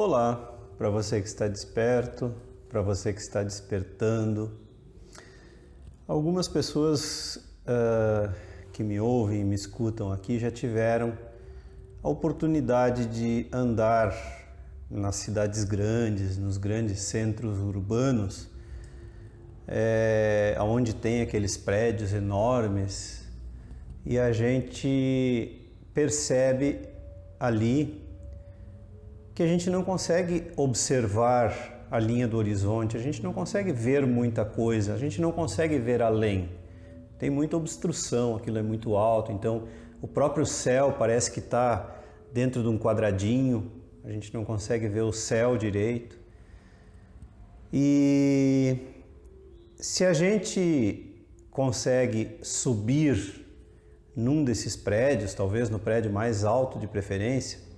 Olá, para você que está desperto, para você que está despertando. Algumas pessoas que me ouvem e me escutam aqui já tiveram a oportunidade de andar nas cidades grandes, nos grandes centros urbanos, onde tem aqueles prédios enormes, e a gente percebe ali que a gente não consegue observar a linha do horizonte, a gente não consegue ver muita coisa, a gente não consegue ver além. Tem muita obstrução, aquilo é muito alto, então o próprio céu parece que está dentro de um quadradinho, a gente não consegue ver o céu direito. E se a gente consegue subir num desses prédios, talvez no prédio mais alto de preferência,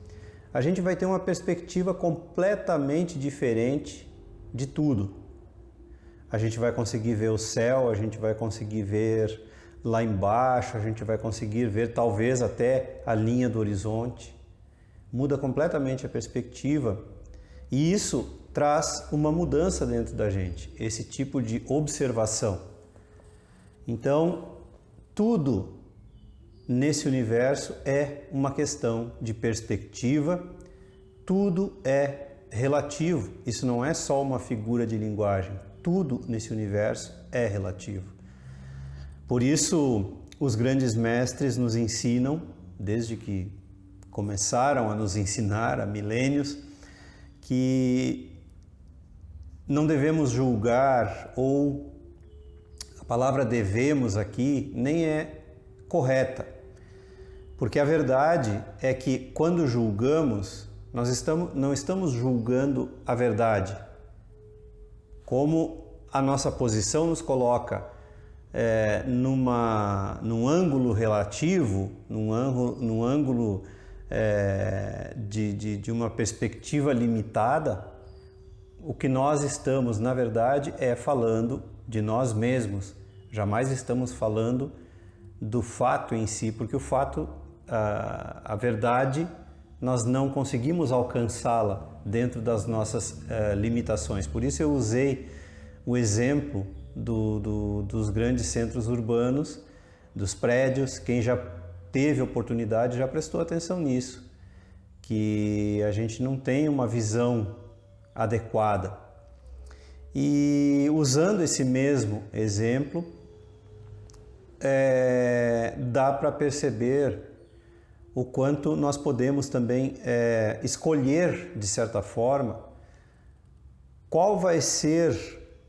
a gente vai ter uma perspectiva completamente diferente de tudo. A gente vai conseguir ver o céu, a gente vai conseguir ver lá embaixo, a gente vai conseguir ver talvez até a linha do horizonte. Muda completamente a perspectiva e isso traz uma mudança dentro da gente, esse tipo de observação. Então, tudo nesse universo é uma questão de perspectiva, tudo é relativo, isso não é só uma figura de linguagem, tudo nesse universo é relativo. Por isso, os grandes mestres nos ensinam, desde que começaram a nos ensinar há milênios, que não devemos julgar, ou a palavra devemos aqui nem é correta, porque a verdade é que quando julgamos, nós não estamos julgando a verdade. Como a nossa posição nos coloca num ângulo relativo, num ângulo de uma perspectiva limitada, o que nós estamos, na verdade, é falando de nós mesmos. Jamais estamos falando do fato em si, porque o fato, a verdade, nós não conseguimos alcançá-la dentro das nossas limitações. Por isso eu usei o exemplo dos grandes centros urbanos, dos prédios. Quem já teve oportunidade já prestou atenção nisso, que a gente não tem uma visão adequada. E usando esse mesmo exemplo, dá para perceber o quanto nós podemos também escolher, de certa forma, qual vai ser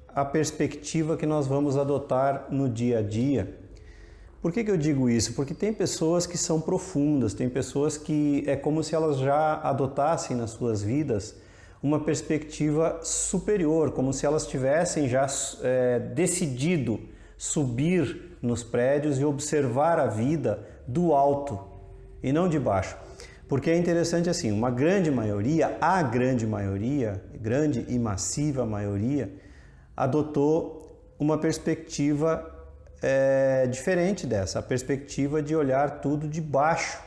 a perspectiva que nós vamos adotar no dia a dia. Por que eu digo isso? Porque tem pessoas que são profundas, tem pessoas que é como se elas já adotassem nas suas vidas uma perspectiva superior, como se elas tivessem já decidido subir nos prédios e observar a vida do alto e não de baixo. Porque é interessante assim, uma grande maioria, grande e massiva maioria, adotou uma perspectiva diferente dessa, a perspectiva de olhar tudo de baixo.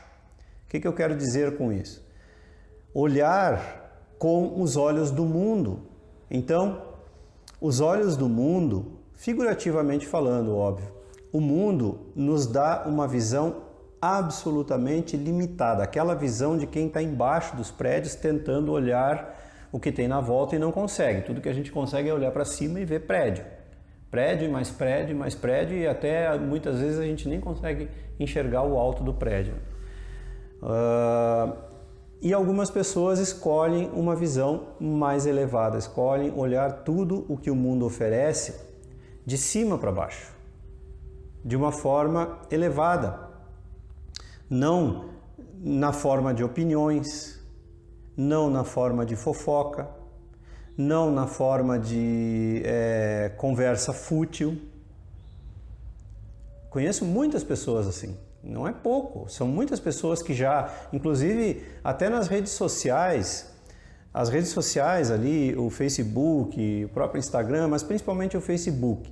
O que eu quero dizer com isso? Olhar com os olhos do mundo. Então, os olhos do mundo, figurativamente falando, óbvio, o mundo nos dá uma visão absolutamente limitada, aquela visão de quem está embaixo dos prédios tentando olhar o que tem na volta e não consegue. Tudo que a gente consegue é olhar para cima e ver prédio. Prédio, mais prédio, mais prédio, e até muitas vezes a gente nem consegue enxergar o alto do prédio. E algumas pessoas escolhem uma visão mais elevada, escolhem olhar tudo o que o mundo oferece de cima para baixo, de uma forma elevada, não na forma de opiniões, não na forma de fofoca, não na forma de conversa fútil. Conheço muitas pessoas assim, não é pouco, são muitas pessoas que já, inclusive até nas redes sociais, as redes sociais ali, o Facebook, o próprio Instagram, mas principalmente o Facebook,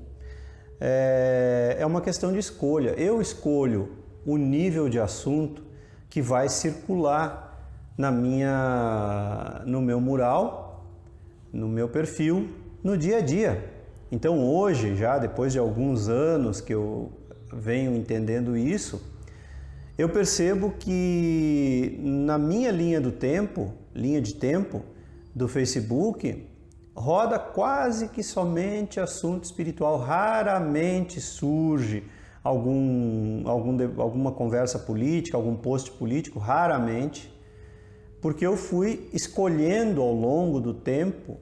é uma questão de escolha. Eu escolho o nível de assunto que vai circular no meu mural, no meu perfil, no dia a dia. Então hoje, já depois de alguns anos que eu venho entendendo isso, eu percebo que na minha linha de tempo do Facebook, roda quase que somente assunto espiritual. Raramente surge alguma conversa política, algum post político, raramente, porque eu fui escolhendo ao longo do tempo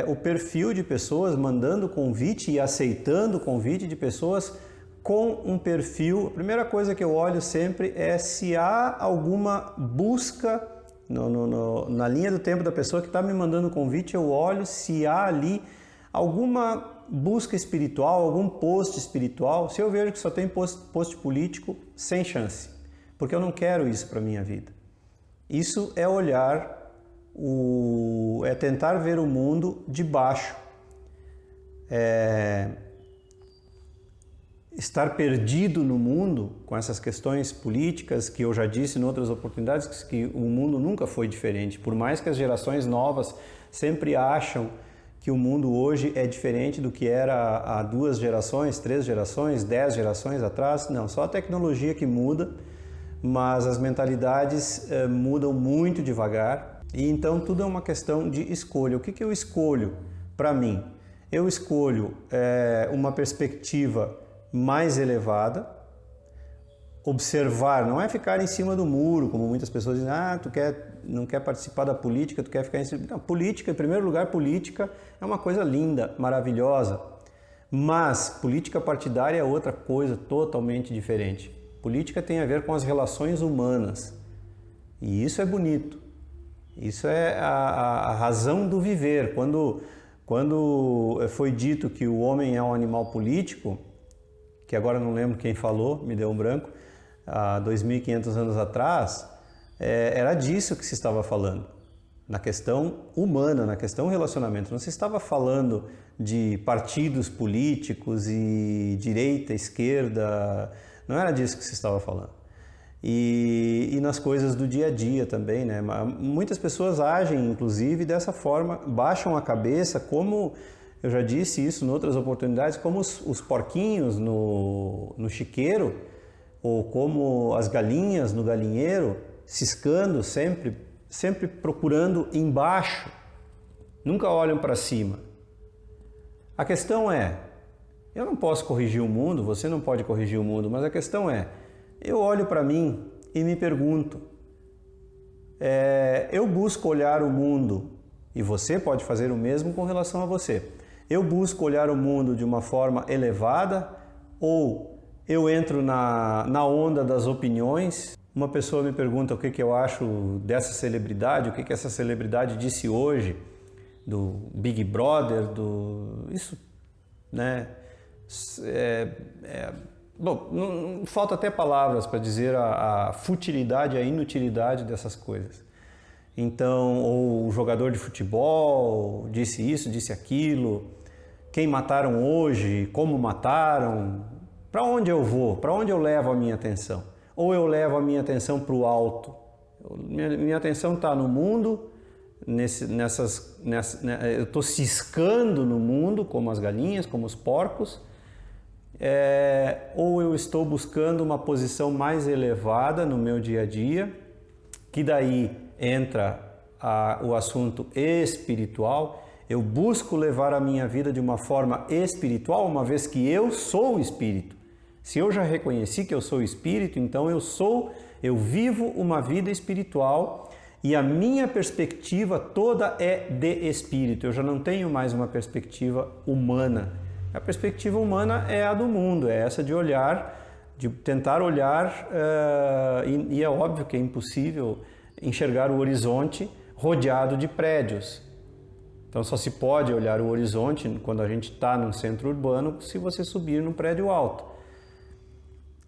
o perfil de pessoas, mandando convite e aceitando convite de pessoas com um perfil. A primeira coisa que eu olho sempre é se há alguma busca na linha do tempo da pessoa que está me mandando o convite. Eu olho se há ali alguma busca espiritual, algum post espiritual. Se eu vejo que só tem post político, sem chance, porque eu não quero isso para a minha vida. Isso é olhar, é tentar ver o mundo de baixo, estar perdido no mundo com essas questões políticas, que eu já disse em outras oportunidades, que o mundo nunca foi diferente. Por mais que as gerações novas sempre acham que o mundo hoje é diferente do que era há 2 gerações, 3 gerações, 10 gerações atrás. Não, só a tecnologia que muda, mas as mentalidades mudam muito devagar. E então tudo é uma questão de escolha. O que eu escolho para mim? Eu escolho uma perspectiva mais elevada, observar, não é ficar em cima do muro, como muitas pessoas dizem, não quer participar da política, tu quer ficar em cima. Não, política, em primeiro lugar, política é uma coisa linda, maravilhosa, mas política partidária é outra coisa totalmente diferente. Política tem a ver com as relações humanas, e isso é bonito, isso é a razão do viver. Quando foi dito que o homem é um animal político, que agora não lembro quem falou, me deu um branco, há 2.500 anos atrás, era disso que se estava falando, na questão humana, na questão relacionamento. Não se estava falando de partidos políticos e direita, esquerda, não era disso que se estava falando. E nas coisas do dia a dia também, né? Muitas pessoas agem, inclusive, dessa forma, baixam a cabeça, como eu já disse isso em outras oportunidades, como os porquinhos no chiqueiro, ou como as galinhas no galinheiro, ciscando sempre procurando embaixo, nunca olham para cima. A questão é, eu não posso corrigir o mundo, você não pode corrigir o mundo, mas a questão é, eu olho para mim e me pergunto, eu busco olhar o mundo, e você pode fazer o mesmo com relação a você. Eu busco olhar o mundo de uma forma elevada, ou eu entro na onda das opiniões. Uma pessoa me pergunta o que eu acho dessa celebridade, o que essa celebridade disse hoje, do Big Brother, isso, né? Bom, não falta até palavras para dizer a futilidade, a inutilidade dessas coisas. Então, ou o jogador de futebol disse isso, disse aquilo, quem mataram hoje, como mataram, para onde eu vou, para onde eu levo a minha atenção? Ou eu levo a minha atenção para o alto? Minha atenção está no mundo, eu estou ciscando no mundo, como as galinhas, como os porcos, ou eu estou buscando uma posição mais elevada no meu dia a dia, que daí entra o assunto espiritual. Eu busco levar a minha vida de uma forma espiritual, uma vez que eu sou o espírito. Se eu já reconheci que eu sou o espírito, então eu vivo uma vida espiritual e a minha perspectiva toda é de espírito. Eu já não tenho mais uma perspectiva humana. A perspectiva humana é a do mundo, é essa de olhar, de tentar olhar, e é óbvio que é impossível enxergar o horizonte rodeado de prédios. Então só se pode olhar o horizonte quando a gente está num centro urbano se você subir num prédio alto.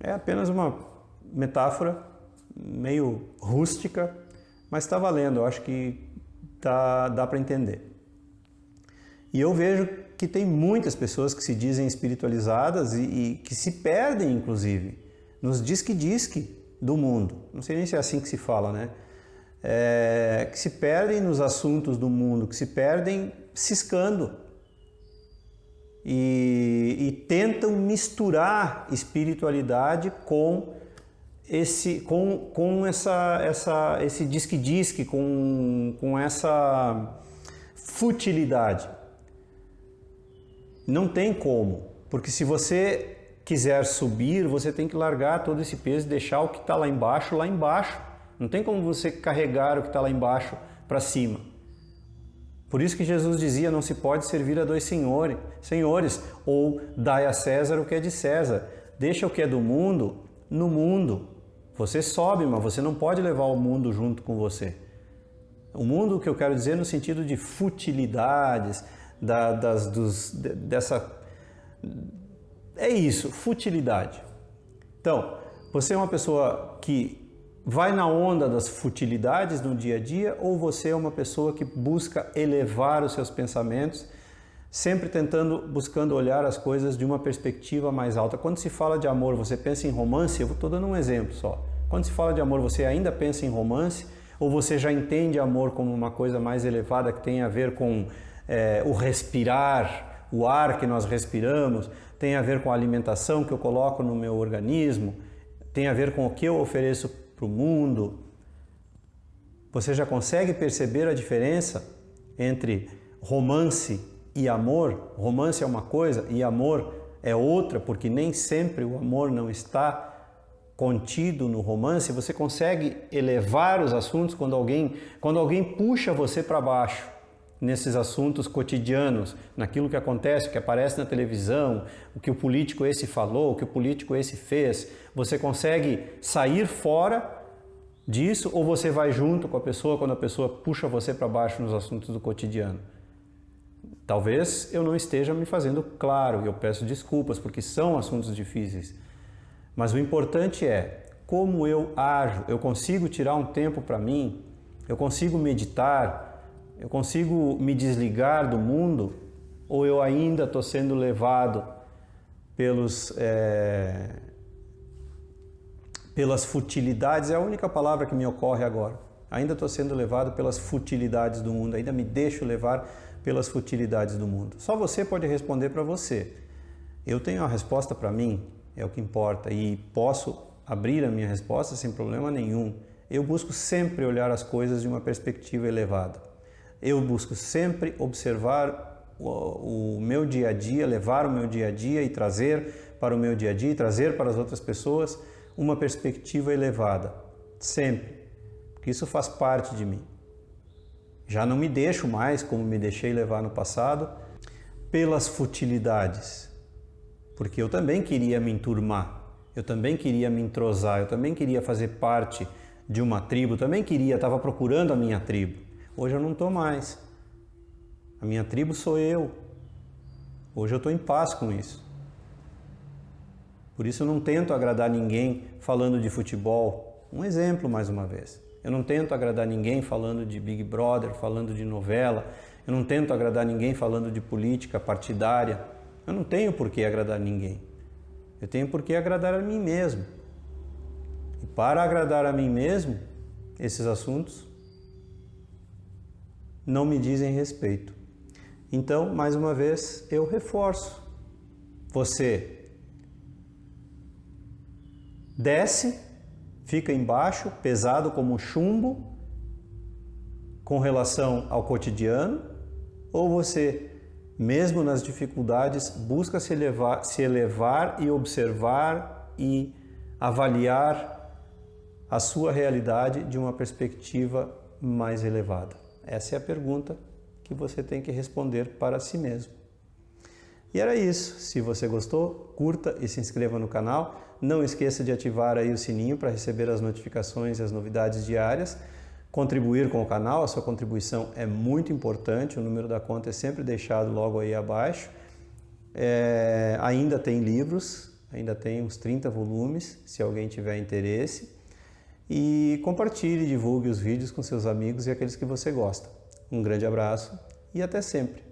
É apenas uma metáfora meio rústica, mas está valendo, eu acho que dá para entender. E eu vejo que tem muitas pessoas que se dizem espiritualizadas e que se perdem, inclusive, nos disque-disque do mundo. Não sei nem se é assim que se fala, né? que se perdem nos assuntos do mundo, que se perdem ciscando e tentam misturar espiritualidade com esse disque-disque, com essa futilidade. Não tem como, porque se você quiser subir, você tem que largar todo esse peso e deixar o que está lá embaixo. Não tem como você carregar o que está lá embaixo para cima. Por isso que Jesus dizia, não se pode servir a dois senhores, ou dai a César o que é de César. Deixa o que é do mundo no mundo. Você sobe, mas você não pode levar o mundo junto com você. O mundo, que eu quero dizer no sentido de futilidades, é isso, futilidade. Então, você é uma pessoa que vai na onda das futilidades no dia a dia, ou você é uma pessoa que busca elevar os seus pensamentos, sempre buscando olhar as coisas de uma perspectiva mais alta? Quando se fala de amor, você pensa em romance? Eu estou dando um exemplo só. Quando se fala de amor, você ainda pensa em romance? Ou você já entende amor como uma coisa mais elevada que tem a ver com o respirar, o ar que nós respiramos, tem a ver com a alimentação que eu coloco no meu organismo, tem a ver com o que eu ofereço para o mundo? Você já consegue perceber a diferença entre romance e amor? Romance é uma coisa e amor é outra, porque nem sempre o amor não está contido no romance. Você consegue elevar os assuntos quando alguém puxa você para baixo nesses assuntos cotidianos, naquilo que acontece, o que aparece na televisão, o que o político esse falou, o que o político esse fez. Você consegue sair fora disso, ou você vai junto com a pessoa quando a pessoa puxa você para baixo nos assuntos do cotidiano? Talvez eu não esteja me fazendo claro e eu peço desculpas, porque são assuntos difíceis. Mas o importante é como eu ajo. Eu consigo tirar um tempo para mim? Eu consigo meditar? Eu consigo me desligar do mundo? Ou eu ainda estou sendo levado pelas futilidades? É a única palavra que me ocorre agora. Ainda estou sendo levado pelas futilidades do mundo. Ainda me deixo levar pelas futilidades do mundo. Só você pode responder para você. Eu tenho a resposta para mim, é o que importa. E posso abrir a minha resposta sem problema nenhum. Eu busco sempre olhar as coisas de uma perspectiva elevada. Eu busco sempre observar o meu dia a dia, levar o meu dia a dia e trazer para o meu dia a dia, e trazer para as outras pessoas uma perspectiva elevada. Sempre. Porque isso faz parte de mim. Já não me deixo mais, como me deixei levar no passado, pelas futilidades. Porque eu também queria me enturmar, eu também queria me entrosar, eu também queria fazer parte de uma tribo, estava procurando a minha tribo. Hoje eu não estou mais. A minha tribo sou eu. Hoje eu estou em paz com isso. Por isso eu não tento agradar ninguém falando de futebol. Um exemplo, mais uma vez. Eu não tento agradar ninguém falando de Big Brother, falando de novela. Eu não tento agradar ninguém falando de política partidária. Eu não tenho por que agradar ninguém. Eu tenho por que agradar a mim mesmo. E para agradar a mim mesmo, esses assuntos não me dizem respeito. Então, mais uma vez, eu reforço. Você desce, fica embaixo, pesado como chumbo, com relação ao cotidiano, ou você, mesmo nas dificuldades, busca se elevar e observar e avaliar a sua realidade de uma perspectiva mais elevada? Essa é a pergunta que você tem que responder para si mesmo. E era isso. Se você gostou, curta e se inscreva no canal. Não esqueça de ativar aí o sininho para receber as notificações e as novidades diárias. Contribuir com o canal, a sua contribuição é muito importante. O número da conta é sempre deixado logo aí abaixo. Ainda tem livros, ainda tem uns 30 volumes, se alguém tiver interesse. E compartilhe e divulgue os vídeos com seus amigos e aqueles que você gosta. Um grande abraço e até sempre!